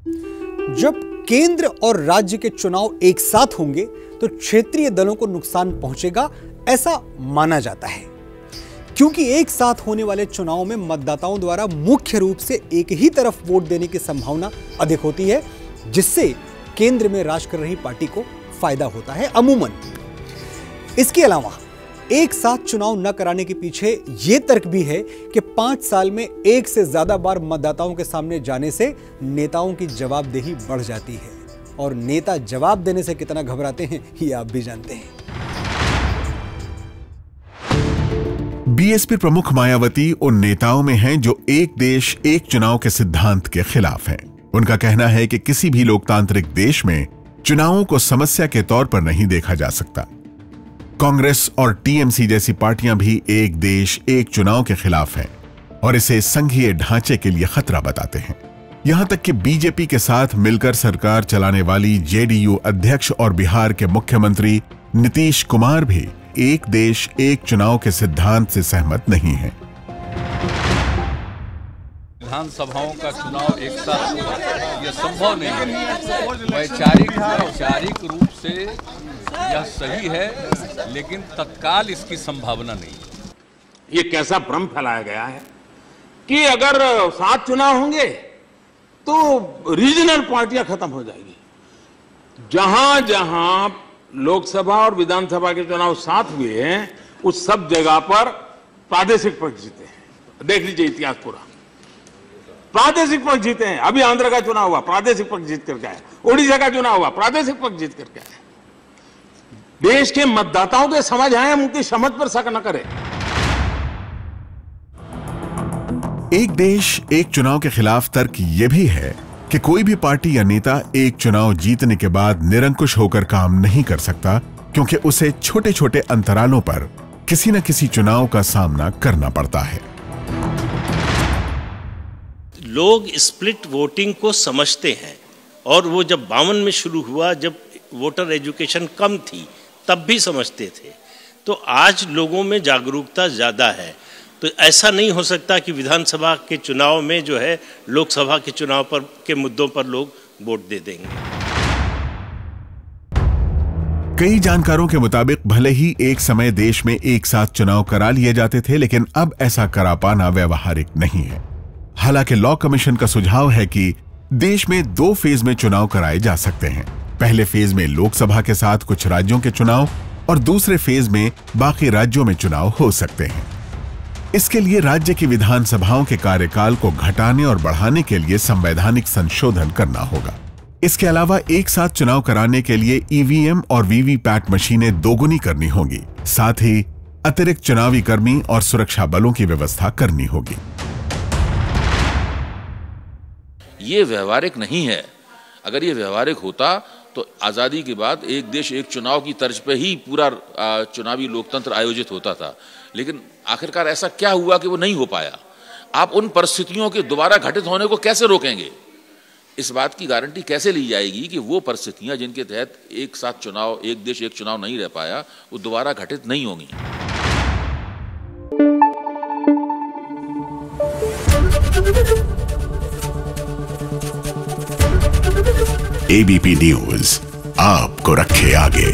जब केंद्र और राज्य के चुनाव एक साथ होंगे तो क्षेत्रीय दलों को नुकसान पहुंचेगा, ऐसा माना जाता है, क्योंकि एक साथ होने वाले चुनाव में मतदाताओं द्वारा मुख्य रूप से एक ही तरफ वोट देने की संभावना अधिक होती है, जिससे केंद्र में राज कर रही पार्टी को फायदा होता है अमूमन। इसके अलावा एक साथ चुनाव न कराने के पीछे यह तर्क भी है कि 5 साल में एक से ज्यादा बार मतदाताओं के सामने जाने से नेताओं की जवाबदेही बढ़ जाती है, और नेता जवाब देने से कितना घबराते हैं ये आप भी जानते हैं। बीएसपी प्रमुख मायावती उन नेताओं में हैं जो एक देश एक चुनाव के सिद्धांत के खिलाफ हैं। उनका कहना है कि किसी भी लोकतांत्रिक देश में चुनावों को समस्या के तौर पर नहीं देखा जा सकता। कांग्रेस और टीएमसी जैसी पार्टियां भी एक देश एक चुनाव के खिलाफ हैं और इसे संघीय ढांचे के लिए खतरा बताते हैं। यहां तक कि बीजेपी के साथ मिलकर सरकार चलाने वाली जेडीयू अध्यक्ष और बिहार के मुख्यमंत्री नीतीश कुमार भी एक देश एक चुनाव के सिद्धांत से सहमत नहीं है। विधानसभाओं का चुनाव एक साथ यह संभव नहीं है। वैचारिक रूप से यह सही है, लेकिन तत्काल इसकी संभावना नहीं है। ये कैसा भ्रम फैलाया गया है कि अगर 7 चुनाव होंगे तो रीजनल पार्टियां खत्म हो जाएगी। जहां जहां लोकसभा और विधानसभा के चुनाव साथ हुए हैं, उस सब जगह पर प्रादेशिक पक्ष जीते हैं। देख लीजिए इतिहास पूरा, प्रादेशिक पक्ष जीते हैं। अभी आंध्र का चुनाव हुआ, प्रादेशिक पक्ष जीत करके आया। ओडिशा का चुनाव हुआ, प्रादेशिक पक्ष जीत करके आया। देश के मतदाताओं के समझ आए, हम उनकी समझ पर शक न करें। एक देश एक चुनाव के खिलाफ तर्क यह भी है कि कोई भी पार्टी या नेता एक चुनाव जीतने के बाद निरंकुश होकर काम नहीं कर सकता, क्योंकि उसे छोटे छोटे अंतरालों पर किसी न किसी चुनाव का सामना करना पड़ता है। लोग स्प्लिट वोटिंग को समझते हैं, और वो जब 52 में शुरू हुआ, जब वोटर एजुकेशन कम थी, तब भी समझते थे। तो आज लोगों में जागरूकता ज्यादा है। तो ऐसा नहीं हो सकता कि विधानसभा के चुनाव में जो है लोकसभा के चुनाव पर के मुद्दों पर लोग वोट दे देंगे। कई जानकारों के मुताबिक भले ही एक समय देश में एक साथ चुनाव करा लिए जाते थे, लेकिन अब ऐसा करा पाना व्यवहारिक नहीं है। हालांकि लॉ कमीशन का सुझाव है कि देश में 2 फेज में चुनाव कराए जा सकते हैं। पहले फेज में लोकसभा के साथ कुछ राज्यों के चुनाव और दूसरे फेज में बाकी राज्यों में चुनाव हो सकते हैं। इसके लिए राज्य की विधानसभाओं के कार्यकाल को घटाने और बढ़ाने के लिए संवैधानिक संशोधन करना होगा। इसके अलावा एक साथ चुनाव कराने के लिए ईवीएम और वीवीपैट मशीनें दोगुनी करनी होगी। साथ ही अतिरिक्त चुनावी कर्मी और सुरक्षा बलों की व्यवस्था करनी होगी। ये व्यवहारिक नहीं है। अगर ये व्यवहारिक होता तो आजादी के बाद एक देश एक चुनाव की तर्ज पे ही पूरा चुनावी लोकतंत्र आयोजित होता था, लेकिन आखिरकार ऐसा क्या हुआ कि वो नहीं हो पाया। आप उन परिस्थितियों के दोबारा घटित होने को कैसे रोकेंगे? इस बात की गारंटी कैसे ली जाएगी कि वो परिस्थितियां जिनके तहत एक साथ चुनाव, एक देश एक चुनाव नहीं रह पाया, वो दोबारा घटित नहीं होंगी? एबीपी न्यूज आपको रखे आगे।